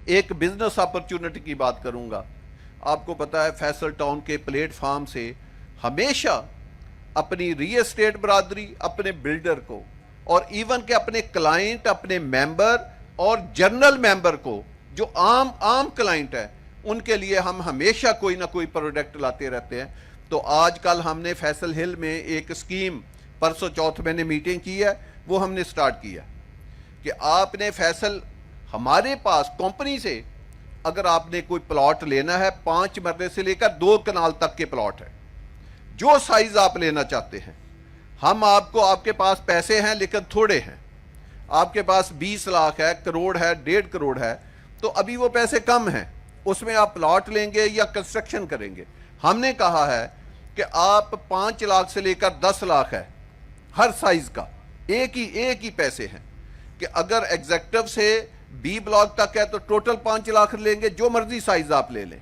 ایک business opportunity کی بات کروں گا. آپ کو پتا ہے فیصل ٹاؤن کے پلیٹ فارم سے ہمیشہ اپنی ریل اسٹیٹ برادری، اپنے بلڈر کو، اور ایون کہ اپنے کلائنٹ، اپنے ممبر اور جنرل ممبر کو جو عام کلائنٹ ہے، ان کے لیے ہم ہمیشہ کوئی نہ کوئی پروڈکٹ لاتے رہتے ہیں. تو آج کل ہم نے فیصل ہل میں ایک اسکیم، پرسوں چوتھ میں نے میٹنگ کی ہے، وہ ہم نے سٹارٹ کیا کہ آپ نے فیصل ہمارے پاس کمپنی سے اگر آپ نے کوئی پلاٹ لینا ہے، 5 مرلے سے لے کر 2 کنال تک کے پلاٹ ہے، جو سائز آپ لینا چاہتے ہیں، ہم آپ کے پاس پیسے ہیں لیکن تھوڑے ہیں، آپ کے پاس 20 لاکھ ہے، کروڑ ہے، 1.5 کروڑ ہے، تو ابھی وہ پیسے کم ہیں، اس میں آپ پلاٹ لیں گے یا کنسٹرکشن کریں گے. ہم نے کہا ہے کہ آپ 5 لاکھ سے لے کر 10 لاکھ ہے ہر سائز کا، ایک ہی پیسے ہیں کہ اگر ایگزیکٹو سے بی بلاک تک ہے تو ٹوٹل 5 لاکھ لیں گے، جو مرضی سائز آپ لے لیں.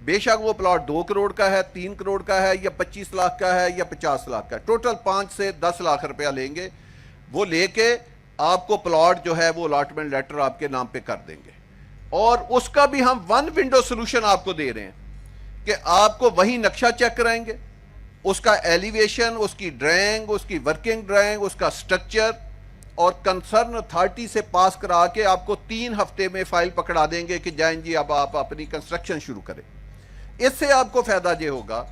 بے شک وہ پلاٹ 2 کروڑ کا ہے، 3 کروڑ کا ہے، یا 25 لاکھ کا ہے، یا 50 لاکھ کا ہے، ٹوٹل 5 سے 10 لاکھ روپیہ لیں گے. وہ لے کے آپ کو پلاٹ جو ہے وہ الاٹمنٹ لیٹر آپ کے نام پہ کر دیں گے، اور اس کا بھی ہم 1 ونڈو سولوشن آپ کو دے رہے ہیں کہ آپ کو وہی نقشہ چیک کرائیں گے، اس کا ایلیویشن، اس کی ڈرائنگ، اس کی ورکنگ ڈرائنگ، اس کا سٹرکچر، اور کنسرن اتھارٹی سے پاس کرا کے آپ کو 3 ہفتے میں فائل پکڑا دیں گے کہ جائیں جی اب آپ اپنی کنسٹرکشن شروع کریں. اس سے آپ کو فائدہ یہ ہوگا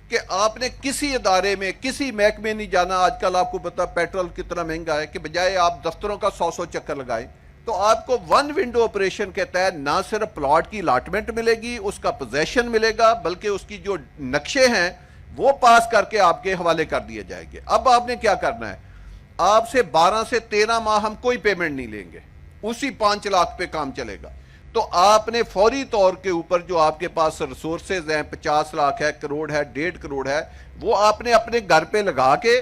کہ آپ نے کسی ادارے میں، کسی محکمے نہیں جانا. آج کل آپ کو پتا پیٹرول کتنا مہنگا ہے، کہ بجائے آپ دفتروں کا 100 چکر لگائیں، تو آپ کو 1 ونڈو آپریشن کے تحت نہ صرف پلاٹ کی الاٹمنٹ ملے گی، اس کا پوزیشن ملے گا، بلکہ اس کی جو نقشے ہیں وہ پاس کر کے آپ کے حوالے کر دیے جائیں گے. اب آپ نے کیا کرنا ہے، آپ سے 12 سے 13 ماہ ہم کوئی پیمنٹ نہیں لیں گے، اسی 5 لاکھ پہ کام چلے گا. تو آپ نے فوری طور کے اوپر جو آپ کے پاس ریسورسز ہیں، 50 لاکھ ہے، کروڑ ہے، 1.5 کروڑ ہے، وہ آپ نے اپنے گھر پہ لگا کے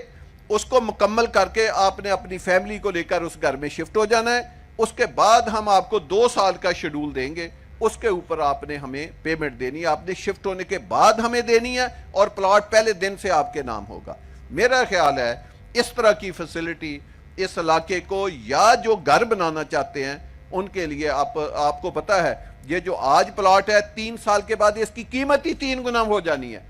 اس کو مکمل کر کے آپ نے اپنی فیملی کو لے کر اس گھر میں شفٹ ہو جانا ہے. اس کے بعد ہم آپ کو 2 سال کا شیڈول دیں گے، اس کے اوپر آپ نے ہمیں پیمنٹ دینی ہے، آپ نے شفٹ ہونے کے بعد ہمیں دینی ہے، اور پلاٹ پہلے دن سے آپ کے نام ہوگا. میرا خیال ہے اس طرح کی فیسلٹی اس علاقے کو، یا جو گھر بنانا چاہتے ہیں ان کے لیے، آپ کو پتا ہے یہ جو آج پلاٹ ہے 3 سال کے بعد اس کی قیمت ہی 3 گنا ہو جانی ہے.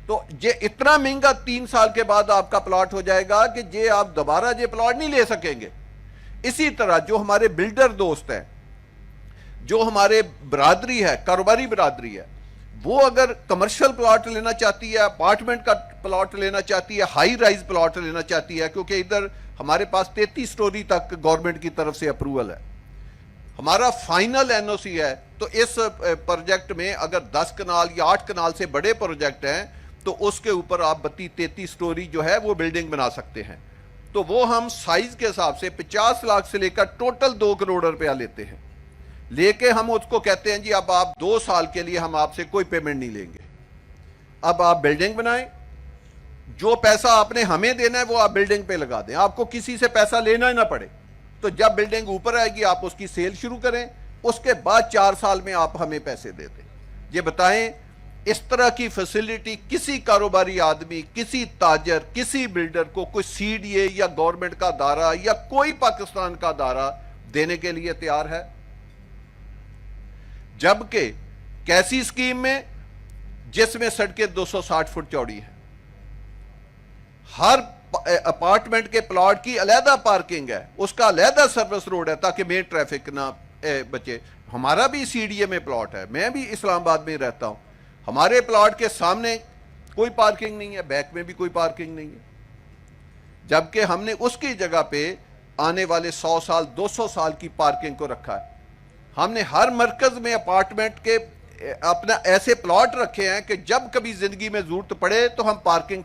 تو یہ اتنا مہنگا 3 سال کے بعد آپ کا پلاٹ ہو جائے گا کہ یہ آپ دوبارہ یہ پلاٹ نہیں لے سکیں گے. اسی طرح جو ہمارے بلڈر دوست ہیں، جو ہمارے برادری ہے، کاروباری برادری ہے، وہ اگر کمرشل پلاٹ لینا چاہتی ہے، اپارٹمنٹ کا پلاٹ لینا چاہتی ہے، ہائی رائز پلاٹ لینا چاہتی ہے، کیونکہ ادھر ہمارے پاس 33 سٹوری تک گورنمنٹ کی طرف سے اپروول ہے، ہمارا فائنل این او سی ہے. تو اس پروجیکٹ میں اگر 10 کنال یا 8 کنال سے بڑے پروجیکٹ ہیں تو اس کے اوپر آپ 32-33 سٹوری جو ہے وہ بلڈنگ بنا سکتے ہیں. تو وہ ہم سائز کے حساب سے 50 لاکھ سے لے کر ٹوٹل 2 کروڑ روپیہ لیتے ہیں. لے کے ہم اس کو کہتے ہیں جی اب آپ 2 سال کے لیے ہم آپ سے کوئی پیمنٹ نہیں لیں گے، اب آپ بلڈنگ بنائیں، جو پیسہ آپ نے ہمیں دینا ہے وہ آپ بلڈنگ پہ لگا دیں، آپ کو کسی سے پیسہ لینا ہی نہ پڑے. تو جب بلڈنگ اوپر آئے گی آپ اس کی سیل شروع کریں، اس کے بعد 4 سال میں آپ ہمیں پیسے دے دیں. یہ بتائیں اس طرح کی فیسلٹی کسی کاروباری آدمی، کسی تاجر، کسی بلڈر کو کوئی سی ڈی اے یا گورنمنٹ کا ادارہ یا کوئی پاکستان کا ادارہ دینے کے لیے تیار ہے؟ جبکہ کیسی اسکیم میں، جس میں سڑکیں 260 فٹ چوڑی ہیں، ہر اپارٹمنٹ کے پلاٹ کی علیحدہ پارکنگ ہے، اس کا علیحدہ سروس روڈ ہے تاکہ مین ٹریفک نہ بچے. ہمارا بھی سی ڈی اے میں پلاٹ ہے، میں بھی اسلام آباد میں رہتا ہوں، ہمارے پلاٹ کے سامنے کوئی پارکنگ نہیں ہے، بیک میں بھی کوئی پارکنگ نہیں ہے، جبکہ ہم نے اس کی جگہ پہ آنے والے 100 سال 200 سال کی پارکنگ کو رکھا ہے. ہم نے ہر مرکز میں اپارٹمنٹ کے اپنا ایسے پلاٹ رکھے ہیں کہ جب کبھی زندگی میں ضرورت پڑے تو ہم پارکنگ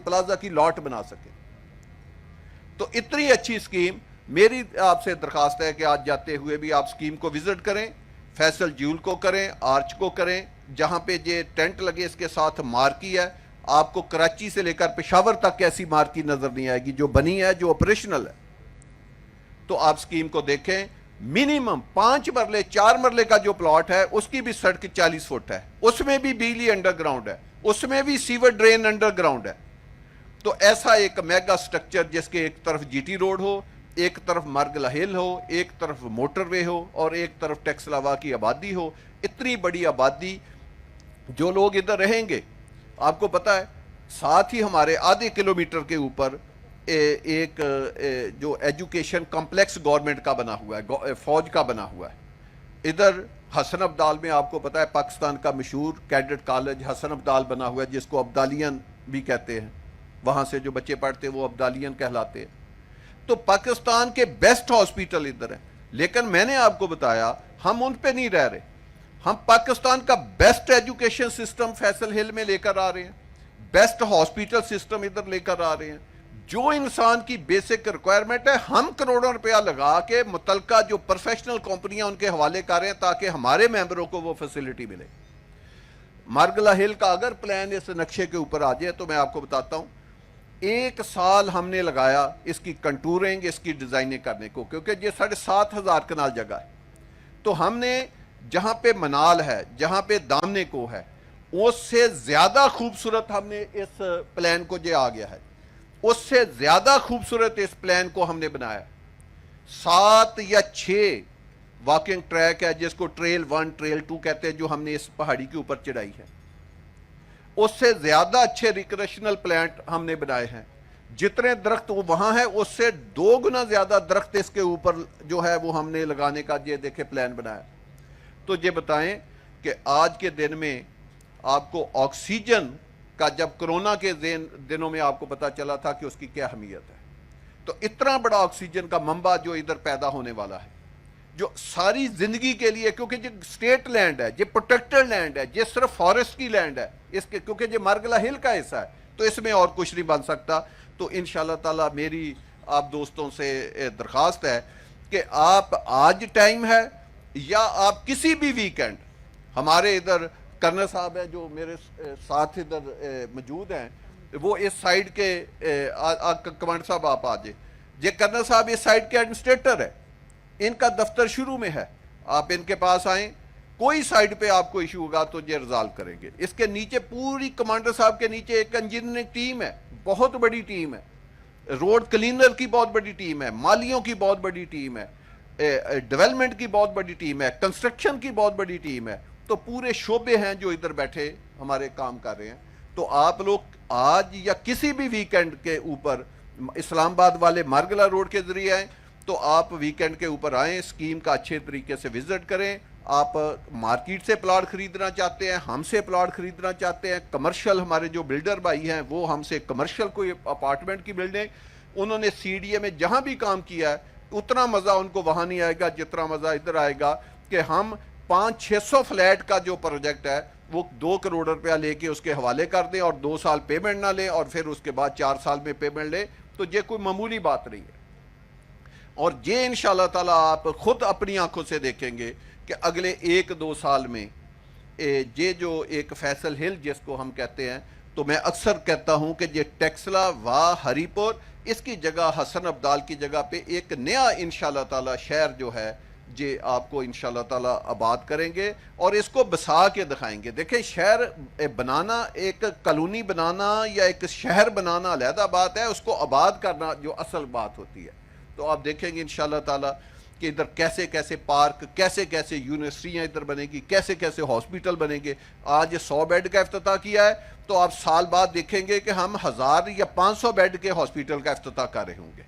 پلازا کی لاٹ بنا سکیں. تو اتنی اچھی اسکیم، میری آپ سے درخواست ہے کہ آج جاتے ہوئے بھی آپ اسکیم کو وزٹ کریں، فیصل جیول کو کریں، آرچ کو کریں، جہاں پہ یہ ٹینٹ لگے اس کے ساتھ مارکی ہے. آپ کو کراچی سے لے کر پشاور تک ایسی مارکی نظر نہیں آئے گی جو بنی ہے، جو آپریشنل ہے. تو آپ اسکیم کو دیکھیں. منیمم 5 مرلے 4 مرلے کا جو پلاٹ ہے اس کی بھی سڑک 40 فٹ ہے، اس میں بھی بجلی انڈر گراؤنڈ ہے، اس میں بھی سیور ڈرین انڈر گراؤنڈ ہے. تو ایسا ایک میگا سٹرکچر جس کے ایک طرف جی ٹی روڈ ہو، ایک طرف مرگلہ ہل ہو، ایک طرف موٹر وے ہو اور ایک طرف ٹیکسلاوا کی آبادی ہو. اتنی بڑی آبادی، جو لوگ ادھر رہیں گے، آپ کو پتا ہے ساتھ ہی ہمارے آدھے کلومیٹر کے اوپر ایک جو ایجوکیشن کمپلیکس گورنمنٹ کا بنا ہوا ہے، فوج کا بنا ہوا ہے. ادھر حسن ابدال میں آپ کو پتا ہے پاکستان کا مشہور کیڈٹ کالج حسن ابدال بنا ہوا ہے، جس کو ابدالین بھی کہتے ہیں. وہاں سے جو بچے پڑھتے ہیں وہ ابدالین کہلاتے ہیں. تو پاکستان کے بیسٹ ہاسپیٹل ادھر ہیں. لیکن میں نے آپ کو بتایا ہم ان پہ نہیں رہ رہے. ہم پاکستان کا بیسٹ ایجوکیشن سسٹم فیصل ہل میں لے کر آ رہے ہیں، بیسٹ ہاسپیٹل سسٹم ادھر لے کر آ رہے ہیں. جو انسان کی بیسک ریکوائرمنٹ ہے ہم کروڑوں روپیہ لگا کے متعلقہ جو پروفیشنل کمپنیاں ان کے حوالے کر رہے ہیں تاکہ ہمارے ممبروں کو وہ فیسلٹی ملے. مرگلہ ہل کا اگر پلان اس نقشے کے اوپر آ جائے تو میں آپ کو بتاتا ہوں 1 سال ہم نے لگایا اس کی کنٹورنگ، اس کی ڈیزائننگ کرنے کو، کیونکہ یہ 7,500 کنال جگہ ہے. تو ہم نے جہاں پہ منال ہے، جہاں پہ دامنے کو ہے، اس سے زیادہ خوبصورت ہم نے اس پلان کو جو آ گیا ہے، اس سے زیادہ خوبصورت اس پلان کو ہم نے بنایا. 7 یا 6 واکنگ ٹریک ہے جس کو ٹریل 1 ٹریل 2 کہتے ہیں، جو ہم نے اس پہاڑی کے اوپر چڑھائی ہے. اس سے زیادہ اچھے ریکریشنل پلانٹ ہم نے بنائے ہیں. جتنے درخت وہاں ہیں اس سے 2 گنا زیادہ درخت اس کے اوپر جو ہے وہ ہم نے لگانے کا یہ دیکھے پلان بنایا. تو یہ بتائیں کہ آج کے دن میں آپ کو آکسیجن کا، جب کرونا کے دنوں میں آپ کو پتا چلا تھا کہ اس کی کیا اہمیت ہے، تو اتنا بڑا آکسیجن کا منبع جو ادھر پیدا ہونے والا ہے، جو ساری زندگی کے لیے، کیونکہ یہ سٹیٹ لینڈ ہے، یہ پروٹیکٹڈ لینڈ ہے، یہ صرف فارسٹ کی لینڈ ہے اس کے، کیونکہ یہ مرگلہ ہل کا حصہ ہے، تو اس میں اور کچھ نہیں بن سکتا. تو انشاءاللہ تعالی میری آپ دوستوں سے درخواست ہے کہ آپ آج ٹائم ہے یا آپ کسی بھی ویکینڈ، ہمارے ادھر کرنل صاحب ہیں جو میرے ساتھ ادھر موجود ہیں، وہ اس سائیڈ کے کمانڈر صاحب آپ آ جائیں. یہ کرنل صاحب اس سائیڈ کے ایڈمنسٹریٹر ہے، ان کا دفتر شروع میں ہے، آپ ان کے پاس آئیں، کوئی سائیڈ پہ آپ کو ایشو ہوگا تو یہ ریزالو کریں گے. اس کے نیچے پوری کمانڈر صاحب کے نیچے ایک انجینئرنگ ٹیم ہے، بہت بڑی ٹیم ہے، روڈ کلینر کی بہت بڑی ٹیم ہے، مالیوں کی بہت بڑی ٹیم ہے، ڈیولپمنٹ کی بہت بڑی ٹیم ہے، کنسٹرکشن کی بہت بڑی ٹیم ہے. تو پورے شعبے ہیں جو ادھر بیٹھے ہمارے کام کر رہے ہیں. تو آپ لوگ آج یا کسی بھی ویکینڈ کے اوپر اسلام آباد والے مرگلہ روڈ کے ذریعے آئیں تو آپ ویکینڈ کے اوپر آئیں، اسکیم کا اچھے طریقے سے وزٹ کریں. آپ مارکیٹ سے پلاٹ خریدنا چاہتے ہیں، ہم سے پلاٹ خریدنا چاہتے ہیں، کمرشل ہمارے جو بلڈر بھائی ہیں وہ ہم سے کمرشل کوئی اپارٹمنٹ کی بلڈنگ، انہوں نے سی ڈی اے میں جہاں بھی کام کیا ہے اتنا مزہ ان کو وہاں نہیں آئے گا جتنا مزہ ادھر آئے گا کہ ہم 500-600 فلیٹ کا جو پروجیکٹ ہے وہ 2 کروڑ روپیہ لے کے اس کے حوالے کر دیں اور 2 سال پیمنٹ نہ لیں اور پھر اس کے بعد 4 سال میں پیمنٹ لیں. تو یہ کوئی معمولی بات نہیں ہے. اور یہ انشاءاللہ تعالیٰ آپ خود اپنی آنکھوں سے دیکھیں گے کہ اگلے 1-2 سال میں یہ جو ایک فیصل ہل جس کو ہم کہتے ہیں، تو میں اکثر کہتا ہوں کہ یہ ٹیکسلا وا ہری پور، اس کی جگہ حسن ابدال کی جگہ پہ ایک نیا انشاءاللہ تعالیٰ شہر جو ہے یہ آپ کو انشاءاللہ تعالیٰ آباد کریں گے اور اس کو بسا کے دکھائیں گے. دیکھیں شہر بنانا، ایک کالونی بنانا یا ایک شہر بنانا علیحدہ بات ہے، اس کو آباد کرنا جو اصل بات ہوتی ہے. تو آپ دیکھیں گے انشاءاللہ تعالیٰ کہ ادھر کیسے کیسے پارک، کیسے کیسے یونیورسٹیاں ادھر بنے گی، کیسے کیسے ہاسپیٹل بنیں گے. آج 100 بیڈ کا افتتاح کیا ہے تو آپ سال بعد دیکھیں گے کہ ہم 1000 یا 500 بیڈ کے ہاسپیٹل کا افتتاح کر رہے ہوں گے.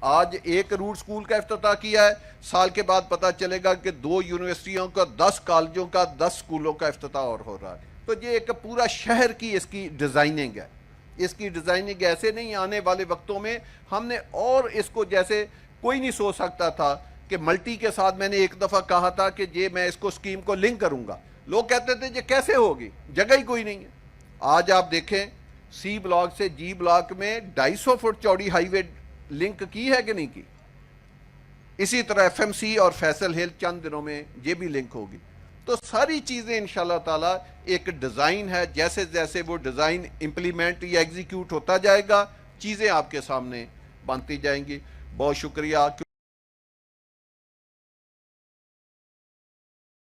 آج ایک روٹ سکول کا افتتاح کیا ہے، سال کے بعد پتہ چلے گا کہ 2 یونیورسٹیوں کا، 10 کالجوں کا، 10 سکولوں کا افتتاح اور ہو رہا ہے. تو یہ ایک پورا شہر کی اس کی ڈیزائننگ ہے. اس کی ڈیزائننگ ایسے نہیں، آنے والے وقتوں میں ہم نے اور اس کو، جیسے کوئی نہیں سوچ سکتا تھا کہ ملٹی کے ساتھ میں نے ایک دفعہ کہا تھا کہ یہ میں اس کو اسکیم کو لنک کروں گا، لوگ کہتے تھے یہ کیسے ہوگی، جگہ ہی کوئی نہیں ہے. آج آپ دیکھیں سی بلاک سے جی بلاک میں 250 فٹ چوڑی ہائی وے لنک کی ہے کہ نہیں کی. اسی طرح ایف ایم سی اور فیصل ہل چند دنوں میں یہ بھی لنک ہوگی. تو ساری چیزیں انشاءاللہ تعالیٰ ایک ڈیزائن ہے، جیسے جیسے وہ ڈیزائن امپلیمنٹ یا ایگزیکیوٹ ہوتا جائے گا چیزیں آپ کے سامنے بنتی جائیں گی. بہت شکریہ.